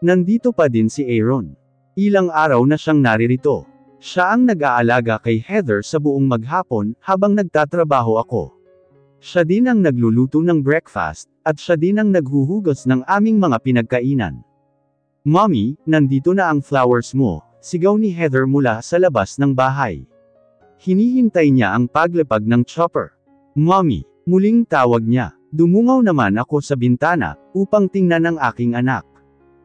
Nandito pa din si Aaron. Ilang araw na siyang naririto. Siya ang nag-aalaga kay Heather sa buong maghapon, habang nagtatrabaho ako. Siya din ang nagluluto ng breakfast, at siya din ang naghuhugas ng aming mga pinagkainan. "Mommy, nandito na ang flowers mo," sigaw ni Heather mula sa labas ng bahay. Hinihintay niya ang paglapag ng chopper. "Mommy," muling tawag niya. Dumungaw naman ako sa bintana, upang tingnan ang aking anak.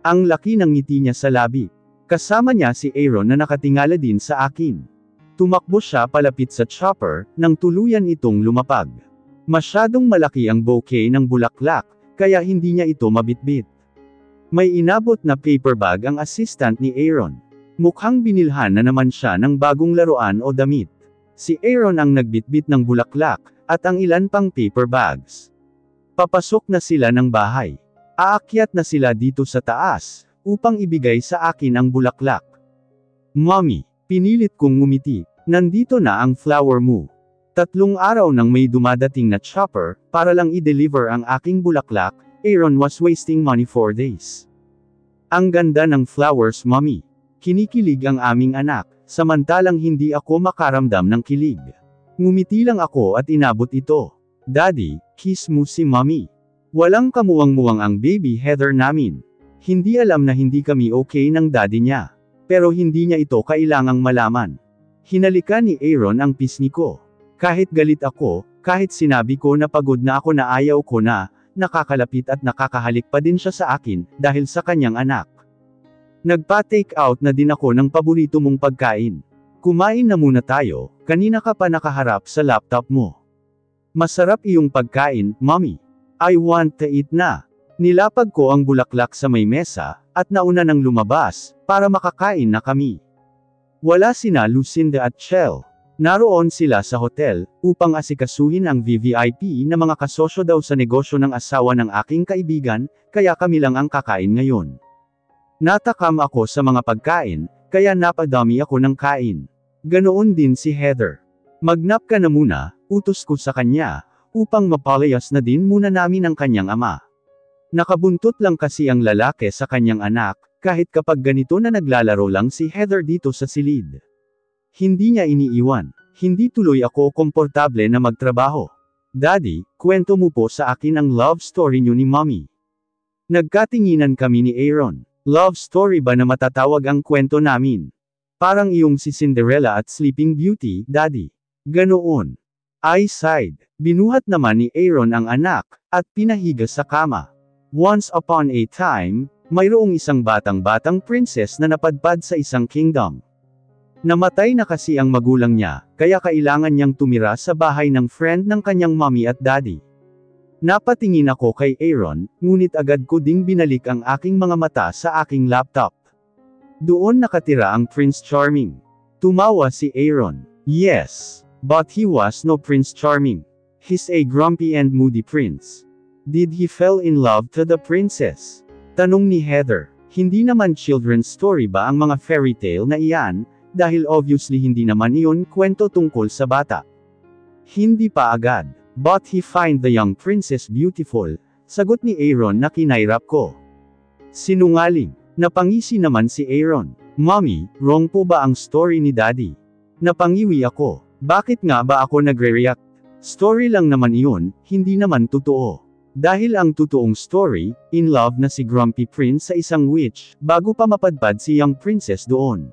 Ang laki ng ngiti niya sa labi. Kasama niya si Aaron na nakatingala din sa akin. Tumakbo siya palapit sa chopper, nang tuluyan itong lumapag. Masyadong malaki ang bouquet ng bulaklak, kaya hindi niya ito mabitbit. May inabot na paper bag ang assistant ni Aaron. Mukhang binilhan na naman siya ng bagong laruan o damit. Si Aaron ang nagbitbit ng bulaklak, at ang ilan pang paper bags. Papasok na sila ng bahay. Aakyat na sila dito sa taas, upang ibigay sa akin ang bulaklak. "Mommy," pinilit kong ngumiti, "nandito na ang flower mo." 3 araw nang may dumadating na chopper, para lang i-deliver ang aking bulaklak. Aaron was wasting money for days. "Ang ganda ng flowers, Mommy." Kinikilig ang aming anak, samantalang hindi ako makaramdam ng kilig. Ngumiti lang ako at inabot ito. "Daddy, kiss mo si Mommy." Walang kamuwang-muwang ang baby Heather namin. Hindi alam na hindi kami okay ng daddy niya. Pero hindi niya ito kailangang malaman. Hinalikan ni Aaron ang pisngi ko. Kahit galit ako, kahit sinabi ko na pagod na ako na ayaw ko na, nakakalapit at nakakahalik pa din siya sa akin, dahil sa kanyang anak. Nagpa-take out na din ako ng paborito mong pagkain. "Kumain na muna tayo, kanina ka pa nakaharap sa laptop mo." "Masarap iyong pagkain, Mommy. I want to eat na." Nilapag ko ang bulaklak sa may mesa, at nauna nang lumabas, para makakain na kami. Wala sina Lucinda at Chell. Naroon sila sa hotel, upang asikasuhin ang VVIP na mga kasosyo daw sa negosyo ng asawa ng aking kaibigan, kaya kami lang ang kakain ngayon. Natakam ako sa mga pagkain, kaya napadami ako ng kain. Ganoon din si Heather. "Magnap ka na muna," utos ko sa kanya, upang mapalayas na din muna namin ang kanyang ama. Nakabuntot lang kasi ang lalaki sa kanyang anak, kahit kapag ganito na naglalaro lang si Heather dito sa silid. Hindi niya iniiwan. Hindi tuloy ako komportable na magtrabaho. "Daddy, kwento mo po sa akin ang love story niyo ni Mommy." Nagkatinginan kami ni Aaron. "Love story ba na matatawag ang kwento namin? Parang iyong si Cinderella at Sleeping Beauty, Daddy." "Ganoon." I sighed. Binuhat naman ni Aaron ang anak, at pinahiga sa kama. "Once upon a time, mayroong isang batang princess na napadpad sa isang kingdom. Namatay na kasi ang magulang niya, kaya kailangan niyang tumira sa bahay ng friend ng kanyang mommy at daddy." Napatingin ako kay Aaron, ngunit agad ko ding binalik ang aking mga mata sa aking laptop. Doon nakatira ang Prince Charming. Tumawa si Aaron. "Yes. But he was no Prince Charming. He's a grumpy and moody prince." "Did he fell in love to the princess?" Tanong ni Heather. Hindi naman children's story ba ang mga fairy tale na iyan, dahil obviously hindi naman iyon kwento tungkol sa bata. "Hindi pa agad. But he find the young princess beautiful," sagot ni Aaron na kinairap ko. "Sinungaling." Napangisi naman si Aaron. "Mommy, wrong po ba ang story ni Daddy?" Napangiwi ako. Bakit nga ba ako nagre-react? Story lang naman iyon, hindi naman totoo. Dahil ang totoong story, in love na si Grumpy Prince sa isang witch, bago pa mapadpad si young princess doon.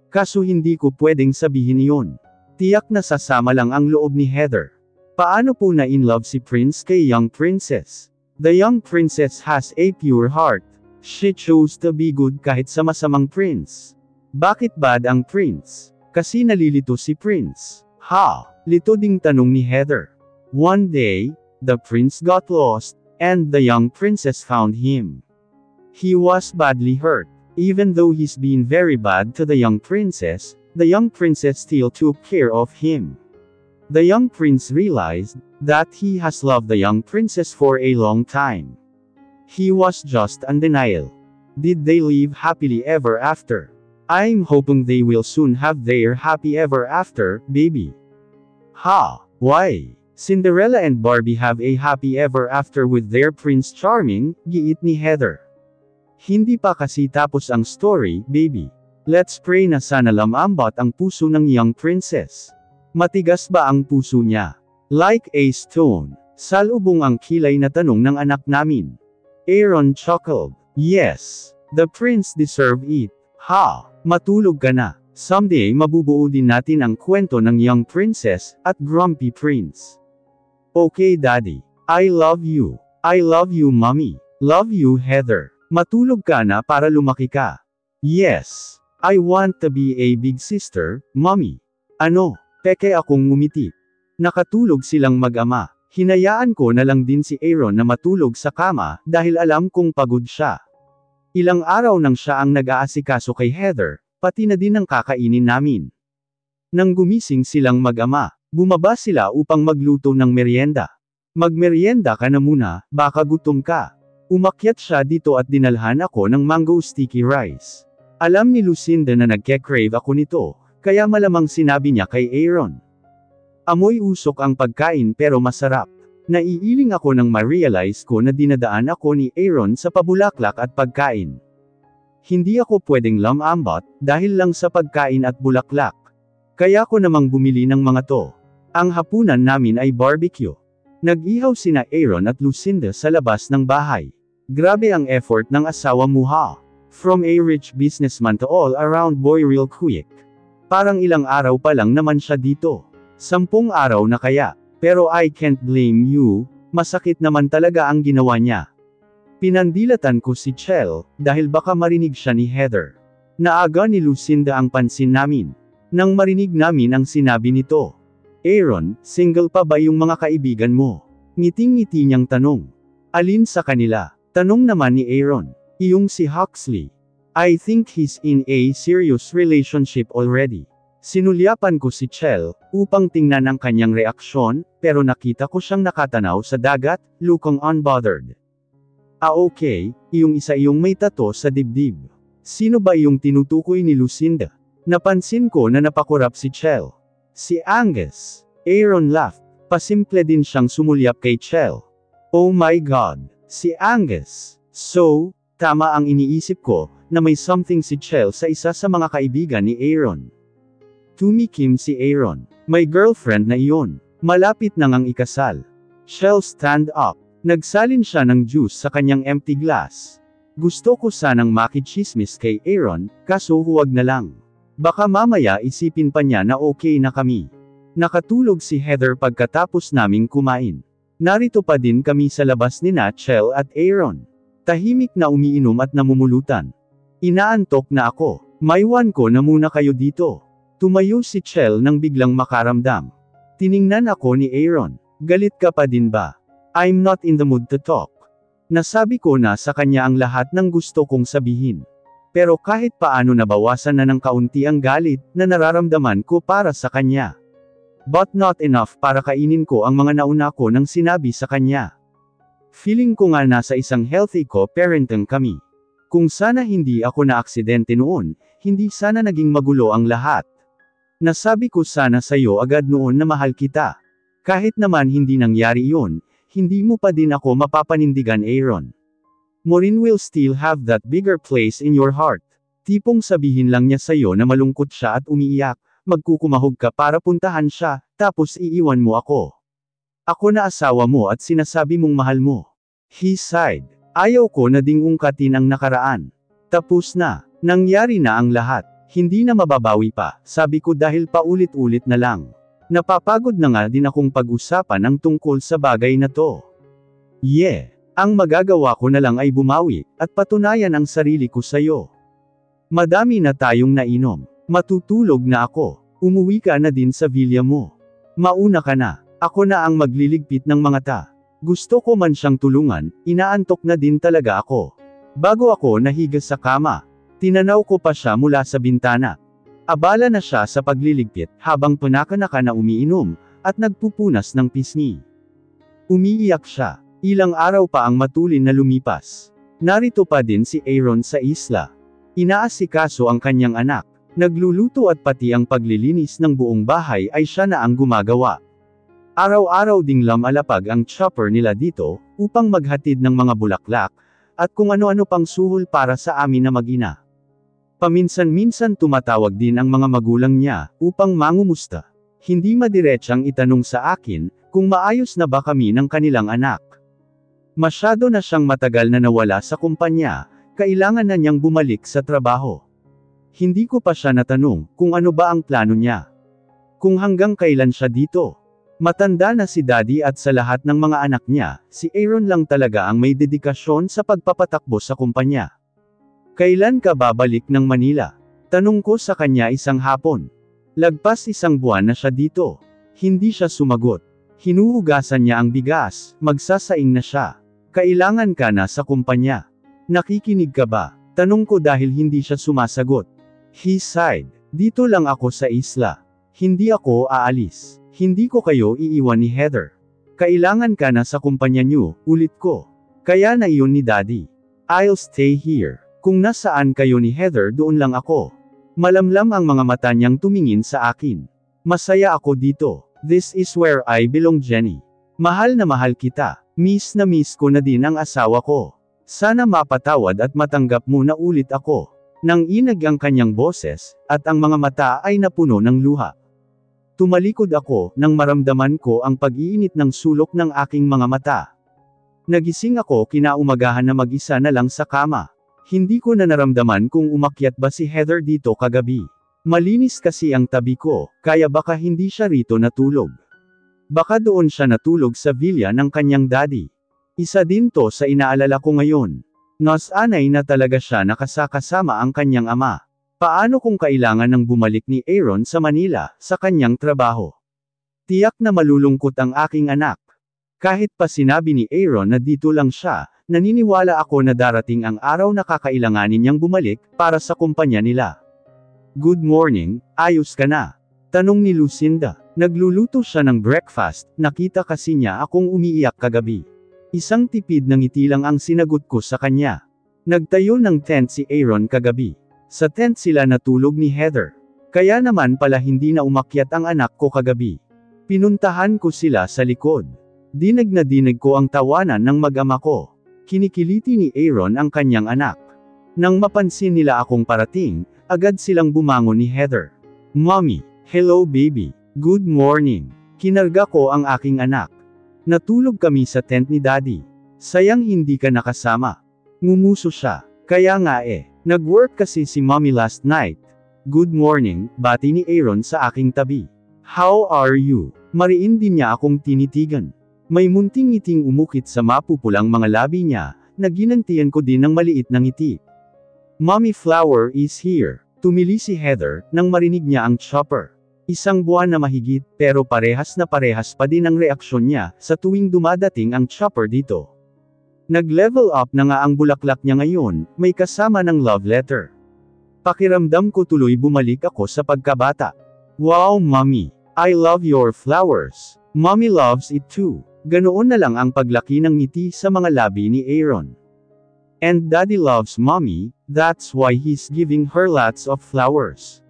Kaso hindi ko pwedeng sabihin iyon. Tiyak na sasama lang ang loob ni Heather. Paano po na in love si Prince kay young princess? The young princess has a pure heart. She chose to be good kahit sa masamang prince. Bakit bad ang prince? Kasi nalilito si Prince. Ha? Lito ding tanong ni Heather. One day, the prince got lost, and the young princess found him. He was badly hurt. Even though he's been very bad to the young princess still took care of him. The young prince realized that he has loved the young princess for a long time. He was just in denial. Did they live happily ever after? I'm hoping they will soon have their happy ever after, baby. Ha? Why? Cinderella and Barbie have a happy ever after with their Prince Charming, giit ni Heather. Hindi pa kasi tapos ang story, baby. Let's pray na sana lumambot ang puso ng young princess. Matigas ba ang puso niya? Like a stone. Salubong ang kilay na tanong ng anak namin. Aaron chuckled. Yes. The prince deserve it. Ha! Matulog ka na. Someday mabubuo din natin ang kwento ng young princess at grumpy prince. Okay daddy. I love you. I love you mommy. Love you Heather. Matulog ka na para lumaki ka. Yes. I want to be a big sister, mommy. Ano? Peke akong ngumiti. Nakatulog silang mag-ama. Hinayaan ko na lang din si Aaron na matulog sa kama dahil alam kong pagod siya. Ilang araw nang siya ang nag-aasikaso kay Heather, pati na din ang kakainin namin. Nang gumising silang mag-ama, bumaba sila upang magluto ng merienda. Magmerienda ka na muna, baka gutom ka. Umakyat siya dito at dinalhan ako ng mango sticky rice. Alam ni Lucinda na nagke-crave ako nito, kaya malamang sinabi niya kay Aaron. Amoy usok ang pagkain pero masarap. Naiiling ako nang ma-realize ko na dinadaan ako ni Aaron sa pabulaklak at pagkain. Hindi ako pwedeng lumambot, dahil lang sa pagkain at bulaklak. Kaya ko namang bumili ng mga to. Ang hapunan namin ay barbecue. Nag-ihaw sina Aaron at Lucinda sa labas ng bahay. Grabe ang effort ng asawa mo ha. From a rich businessman to all-around boy real quick. Parang ilang araw pa lang naman siya dito. 10 araw na kaya. Pero I can't blame you, masakit naman talaga ang ginawa niya. Pinandilatan ko si Chell, dahil baka marinig siya ni Heather. Naaga ni Lucinda ang pansin namin. Nang marinig namin ang sinabi nito. Aaron, single pa ba yung mga kaibigan mo? Ngiting-ngiti niyang tanong. Alin sa kanila? Tanong naman ni Aaron. Iyong si Huxley. I think he's in a serious relationship already. Sinulyapan ko si Chell, upang tingnan ang kanyang reaksyon, pero nakita ko siyang nakatanaw sa dagat, lukang unbothered. Okay, iyong isa iyong may tato sa dibdib. Sino ba iyong tinutukoy ni Lucinda? Napansin ko na napakurap si Chell. Si Angus. Aaron laughed. Pasimple din siyang sumulyap kay Chell. Oh my God, si Angus. So, tama ang iniisip ko, na may something si Chell sa isa sa mga kaibigan ni Aaron. Tumikim si Aaron. May girlfriend na iyon. Malapit nang ang ikasal. Chell stand up. Nagsalin siya ng juice sa kanyang empty glass. Gusto ko sanang makichismis kay Aaron, kaso huwag na lang. Baka mamaya isipin pa niya na okay na kami. Nakatulog si Heather pagkatapos naming kumain. Narito pa din kami sa labas ni Chell at Aaron. Tahimik na umiinom at namumulutan. Inaantok na ako. Maiwan ko na muna kayo dito. Tumayo si Chell nang biglang makaramdam. Tiningnan ako ni Aaron. Galit ka pa din ba? I'm not in the mood to talk. Nasabi ko na sa kanya ang lahat ng gusto kong sabihin. Pero kahit paano nabawasan na ng kaunti ang galit na nararamdaman ko para sa kanya. But not enough para kainin ko ang mga nauna ko nang sinabi sa kanya. Feeling ko nga nasa isang healthy co-parenting kami. Kung sana hindi ako na-aksidente noon, hindi sana naging magulo ang lahat. Nasabi ko sana sa'yo agad noon na mahal kita. Kahit naman hindi nangyari iyon, hindi mo pa din ako mapapanindigan Aaron. Maureen will still have that bigger place in your heart. Tipong sabihin lang niya sa'yo na malungkot siya at umiiyak, magkukumahog ka para puntahan siya, tapos iiwan mo ako. Ako na asawa mo at sinasabi mong mahal mo. He sighed. Ayaw ko na ding ungkatin ang nakaraan. Tapos na. Nangyari na ang lahat. Hindi na mababawi pa, sabi ko dahil paulit-ulit na lang. Napapagod na nga din akong pag-usapan ang tungkol sa bagay na to. Yeah. Ang magagawa ko na lang ay bumawi, at patunayan ang sarili ko sa'yo. Madami na tayong nainom. Matutulog na ako. Umuwi ka na din sa villa mo. Mauna ka na. Ako na ang magliligpit ng mga ta. Gusto ko man siyang tulungan, inaantok na din talaga ako. Bago ako nahiga sa kama, tinanaw ko pa siya mula sa bintana. Abala na siya sa pagliligpit, habang panaka-naka na umiinom, at nagpupunas ng pisngi. Umiiyak siya. Ilang araw pa ang matulin na lumipas. Narito pa din si Aaron sa isla. Inaasikaso ang kanyang anak. Nagluluto at pati ang paglilinis ng buong bahay ay siya na ang gumagawa. Araw-araw ding lumalapag ang chopper nila dito, upang maghatid ng mga bulaklak, at kung ano-ano pang suhol para sa amin na mag-ina. Paminsan-minsan tumatawag din ang mga magulang niya, upang mangumusta. Hindi madiretsang itanong sa akin, kung maayos na ba kami ng kanilang anak. Masyado na siyang matagal na nawala sa kumpanya, kailangan na niyang bumalik sa trabaho. Hindi ko pa siya natanong, kung ano ba ang plano niya. Kung hanggang kailan siya dito. Matanda na si Daddy at sa lahat ng mga anak niya, si Aaron lang talaga ang may dedikasyon sa pagpapatakbo sa kumpanya. Kailan ka babalik ng Manila? Tanong ko sa kanya isang hapon. Lagpas isang buwan na siya dito. Hindi siya sumagot. Hinuhugasan niya ang bigas, magsasaing na siya. Kailangan ka na sa kumpanya. Nakikinig ka ba? Tanong ko dahil hindi siya sumasagot. He sighed. Dito lang ako sa isla. Hindi ako aalis. Hindi ko kayo iiwan ni Heather. Kailangan ka na sa kumpanya niyo, ulit ko. Kaya na iyon ni Daddy. I'll stay here. Kung nasaan kayo ni Heather doon lang ako. Malamlam ang mga mata niyang tumingin sa akin. Masaya ako dito. This is where I belong, Jenny. Mahal na mahal kita. Miss na miss ko na din ang asawa ko. Sana mapatawad at matanggap mo na ulit ako. Nang inag ang kanyang boses, at ang mga mata ay napuno ng luha. Tumalikod ako, nang maramdaman ko ang pag-iinit ng sulok ng aking mga mata. Nagising ako kinaumagahan na mag-isa na lang sa kama. Hindi ko na naramdaman kung umakyat ba si Heather dito kagabi. Malinis kasi ang tabi ko, kaya baka hindi siya rito natulog. Baka doon siya natulog sa villa ng kanyang daddy. Isa din to sa inaalala ko ngayon. Nasanay na talaga siya nakasakasama ang kanyang ama. Paano kung kailangan ng bumalik ni Aaron sa Manila, sa kanyang trabaho? Tiyak na malulungkot ang aking anak. Kahit pa sinabi ni Aaron na dito lang siya, naniniwala ako na darating ang araw na kakailanganin niyang bumalik, para sa kumpanya nila. Good morning, ayos ka na? Tanong ni Lucinda. Nagluluto siya ng breakfast, nakita kasi niya akong umiiyak kagabi. Isang tipid ng ngiti lang ang sinagot ko sa kanya. Nagtayo ng tent si Aaron kagabi. Sa tent sila natulog ni Heather. Kaya naman pala hindi na umakyat ang anak ko kagabi. Pinuntahan ko sila sa likod. Dinig na dinig ko ang tawanan ng mag-ama ko. Kinikiliti ni Aaron ang kanyang anak. Nang mapansin nila akong parating, agad silang bumangon ni Heather. Mommy, hello baby, good morning. Kinarga ko ang aking anak. Natulog kami sa tent ni Daddy. Sayang hindi ka nakasama. Ngumuso siya. Kaya nga nag-work kasi si Mommy last night. Good morning, bati ni Aaron sa aking tabi. How are you? Mariin din niya akong tinitigan. May munting ngiting umukit sa mapupulang mga labi niya, na ginantian ko din ng maliit na ngiti. Mommy Flower is here. Tumili si Heather, nang marinig niya ang chopper. Isang buwan na mahigit, pero parehas na parehas pa din ang reaksyon niya, sa tuwing dumadating ang chopper dito. Nag-level up na nga ang bulaklak niya ngayon, may kasama ng love letter. Pakiramdam ko tuloy bumalik ako sa pagkabata. Wow mommy, I love your flowers. Mommy loves it too. Ganoon na lang ang paglaki ng ngiti sa mga labi ni Aaron. And Daddy loves mommy, that's why he's giving her lots of flowers.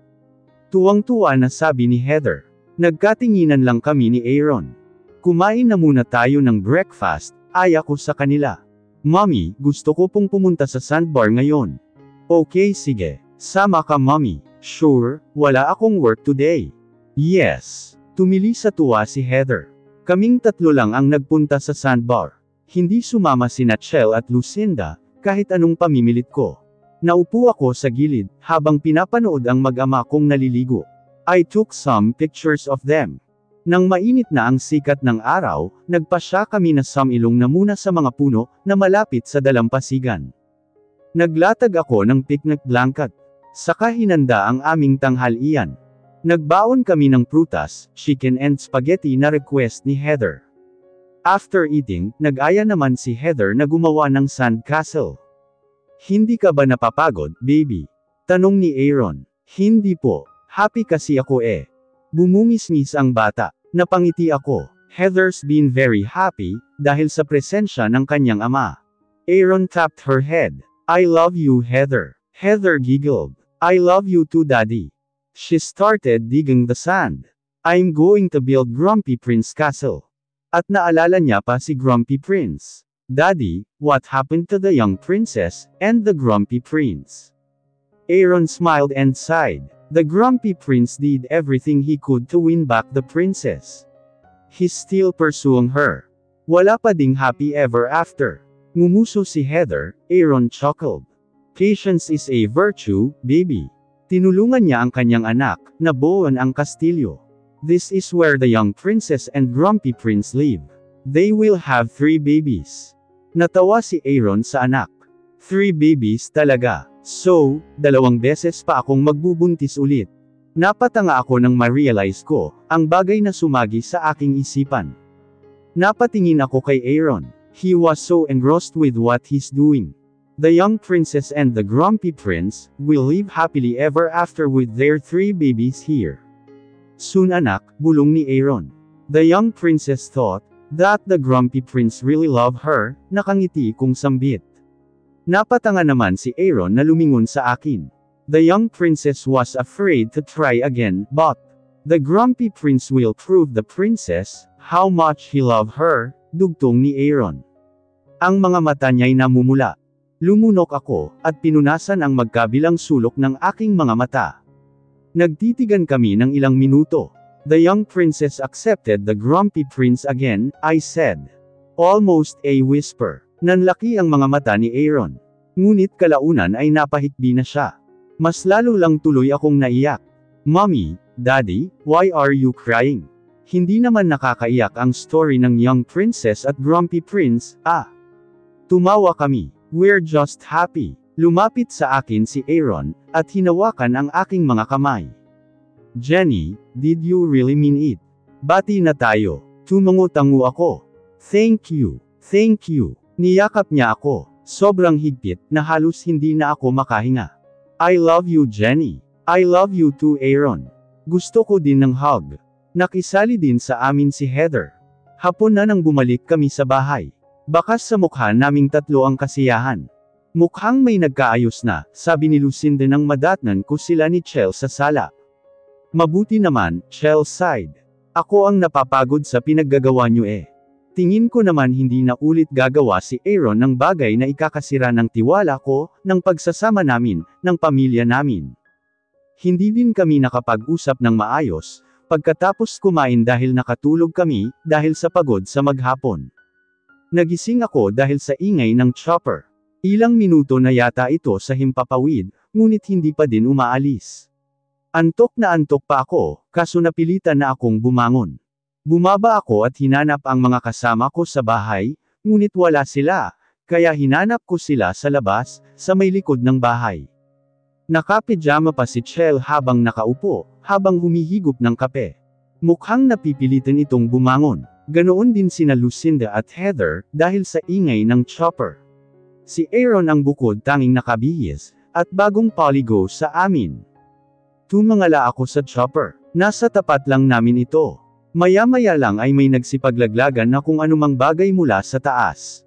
Tuwang-tuwa na sabi ni Heather. Nagkatinginan lang kami ni Aaron. Kumain na muna tayo ng breakfast, ay ako sa kanila. Mommy, gusto ko pong pumunta sa sandbar ngayon. Okay sige, sama ka mommy. Sure, wala akong work today. Yes. Tumili sa tuwa si Heather. Kaming tatlo lang ang nagpunta sa sandbar. Hindi sumama sina Chel at Lucinda, kahit anong pamimilit ko. Naupo ako sa gilid, habang pinapanood ang mag-ama kong naliligo. I took some pictures of them. Nang mainit na ang sikat ng araw, nagpasya kami na sumilong na muna sa mga puno, na malapit sa dalampasigan. Naglatag ako ng picnic blanket. Saka hinanda ang aming tanghalian. Nagbaon kami ng prutas, chicken and spaghetti na request ni Heather. After eating, nag-aya naman si Heather na gumawa ng sandcastle. Hindi ka ba napapagod, baby? Tanong ni Aaron. Hindi po. Happy kasi ako Bumungis-ngis ang bata. Napangiti ako. Heather's been very happy, dahil sa presensya ng kanyang ama. Aaron tapped her head. I love you Heather. Heather giggled. I love you too Daddy. She started digging the sand. I'm going to build Grumpy Prince Castle. At naalala niya pa si Grumpy Prince. Daddy, what happened to the young princess, and the grumpy prince? Aaron smiled and sighed. The grumpy prince did everything he could to win back the princess. He's still pursuing her. Wala pa ding happy ever after. Ngumuso si Heather. Aaron chuckled. Patience is a virtue, baby. Tinulungan niya ang kanyang anak, na buuan ang kastilyo. This is where the young princess and grumpy prince live. They will have 3 babies. Natawa si Aaron sa anak. 3 babies talaga. So, 2 beses pa akong magbubuntis ulit. Napatanga ako nang ma-realize ko, ang bagay na sumagi sa aking isipan. Napatingin ako kay Aaron. He was so engrossed with what he's doing. The young princess and the grumpy prince will live happily ever after with their 3 babies here. Soon anak, bulong ni Aaron. The young princess thought that the grumpy prince really loved her, nakangiti kung sambit. Napatanga naman si Aaron na lumingon sa akin. The young princess was afraid to try again, but the grumpy prince will prove the princess how much he loved her, dugtong ni Aaron. Ang mga mata niya'y namumula. Lumunok ako, at pinunasan ang magkabilang sulok ng aking mga mata. Nagtitigan kami ng ilang minuto. The young princess accepted the grumpy prince again, I said. Almost a whisper. Nanlaki ang mga mata ni Aaron. Ngunit kalaunan ay napahikbi na siya. Mas lalo lang tuloy akong naiyak. Mommy, Daddy, why are you crying? Hindi naman nakakaiyak ang story ng young princess at grumpy prince, ah. Tumawa kami. We're just happy. Lumapit sa akin si Aaron, at hinawakan ang aking mga kamay. Jenny, did you really mean it? Bati na tayo. Tumango-tango ako. Thank you. Thank you. Niyakap niya ako. Sobrang higpit, na halos hindi na ako makahinga. I love you Jenny. I love you too Aaron. Gusto ko din ng hug. Nakisali din sa amin si Heather. Hapon na nang bumalik kami sa bahay. Bakas sa mukha naming tatlo ang kasiyahan. Mukhang may nagkaayos na, sabi ni Lucinda nang madatnan ko sila ni Chell sa sala. Mabuti naman, Chell sighed. Ako ang napapagod sa pinaggagawa niyo eh. Tingin ko naman hindi na ulit gagawa si Aaron ng bagay na ikakasira ng tiwala ko, ng pagsasama namin, ng pamilya namin. Hindi din kami nakapag-usap ng maayos, pagkatapos kumain dahil nakatulog kami, dahil sa pagod sa maghapon. Nagising ako dahil sa ingay ng chopper. Ilang minuto na yata ito sa himpapawid, ngunit hindi pa din umaalis. Antok na antok pa ako, kaso napilitan na akong bumangon. Bumaba ako at hinanap ang mga kasama ko sa bahay, ngunit wala sila, kaya hinanap ko sila sa labas, sa may likod ng bahay. Nakapijama pa si Chell habang nakaupo, habang humihigop ng kape. Mukhang napipilitan itong bumangon. Ganoon din sina Lucinda at Heather, dahil sa ingay ng chopper. Si Aaron ang bukod tanging nakabihis, at bagong polygo sa amin. Tumangala ako sa chopper. Nasa tapat lang namin ito. Maya-maya lang ay may nagsipaglaglagan na kung anumang bagay mula sa taas.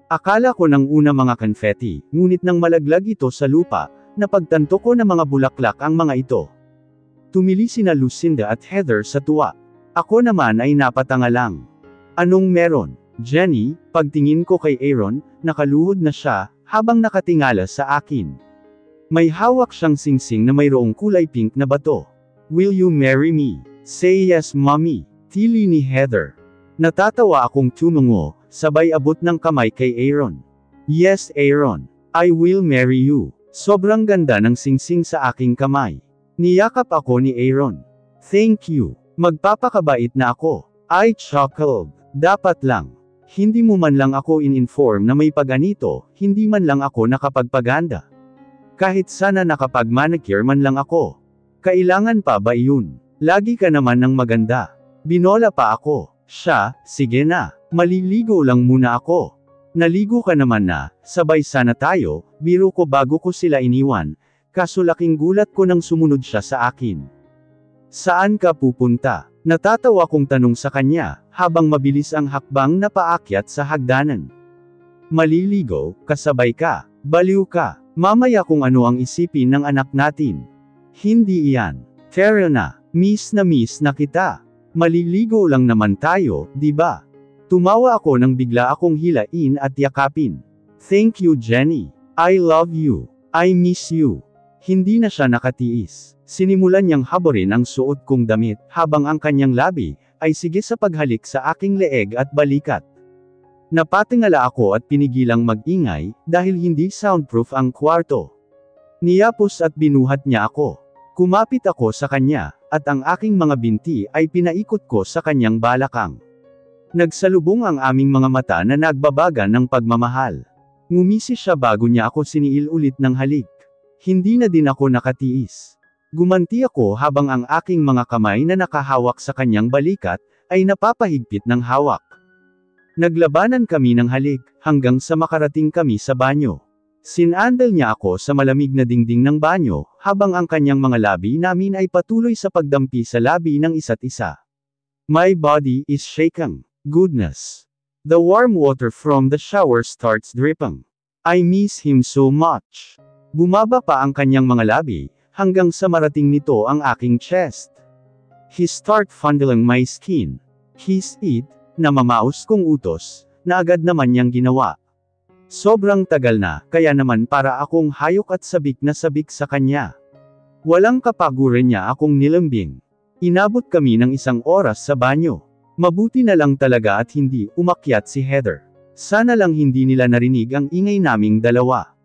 Akala ko ng una mga confetti, ngunit nang malaglag ito sa lupa, napagtanto ko na mga bulaklak ang mga ito. Tumili sina Lucinda at Heather sa tuwa. Ako naman ay napatanga lang. Anong meron? Jenny, pagtingin ko kay Aaron, nakaluhod na siya, habang nakatingala sa akin. May hawak siyang singsing na mayroong kulay pink na bato. Will you marry me? Say yes mommy, tili ni Heather. Natatawa akong tumungo, sabay abot ng kamay kay Aaron. Yes Aaron, I will marry you. Sobrang ganda ng singsing sa aking kamay. Niyakap ako ni Aaron. Thank you. Magpapakabait na ako. I chuckled. Dapat lang. Hindi mo man lang ako in-inform na may paganito, hindi man lang ako nakapagpaganda. Kahit sana nakapag-manicure man lang ako. Kailangan pa ba iyon? Lagi ka naman ng maganda. Binola pa ako. Siya, sige na. Maliligo lang muna ako. Naligo ka naman na, sabay sana tayo, biro ko bago ko sila iniwan, kaso laking gulat ko nang sumunod siya sa akin. Saan ka pupunta? Natatawa kong tanong sa kanya, habang mabilis ang hakbang na paakyat sa hagdanan. Maliligo, kasabay ka, baliw ka, mamaya kung ano ang isipin ng anak natin. Hindi iyan. Tara na miss na kita. Maliligo lang naman tayo, di ba? Tumawa ako nang bigla akong hilain at yakapin. Thank you Jenny. I love you. I miss you. Hindi na siya nakatiis. Sinimulan niyang haborin ang suot kong damit, habang ang kanyang labi, ay sige sa paghalik sa aking leeg at balikat. Napatingala ako at pinigilang mag-ingay, dahil hindi soundproof ang kwarto. Niyapos at binuhat niya ako. Kumapit ako sa kanya, at ang aking mga binti ay pinaikot ko sa kanyang balakang. Nagsalubong ang aming mga mata na nagbabaga ng pagmamahal. Ngumisi siya bago niya ako siniil ulit ng halik. Hindi na din ako nakatiis. Gumanti ako habang ang aking mga kamay na nakahawak sa kanyang balikat, ay napapahigpit ng hawak. Naglabanan kami ng halik, hanggang sa makarating kami sa banyo. Sinandal niya ako sa malamig na dingding ng banyo, habang ang kanyang mga labi namin ay patuloy sa pagdampi sa labi ng isa't isa. My body is shaking. Goodness. The warm water from the shower starts dripping. I miss him so much. Bumaba pa ang kanyang mga labi, hanggang sa marating nito ang aking chest. He start fondling my skin. His it, na mamaos kong utos, na agad naman niyang ginawa. Sobrang tagal na, kaya naman para akong hayok at sabik na sabik sa kanya. Walang kapaguran niya akong nilambing. Inabot kami ng 1 oras sa banyo. Mabuti na lang talaga at hindi umakyat si Heather. Sana lang hindi nila narinig ang ingay naming dalawa.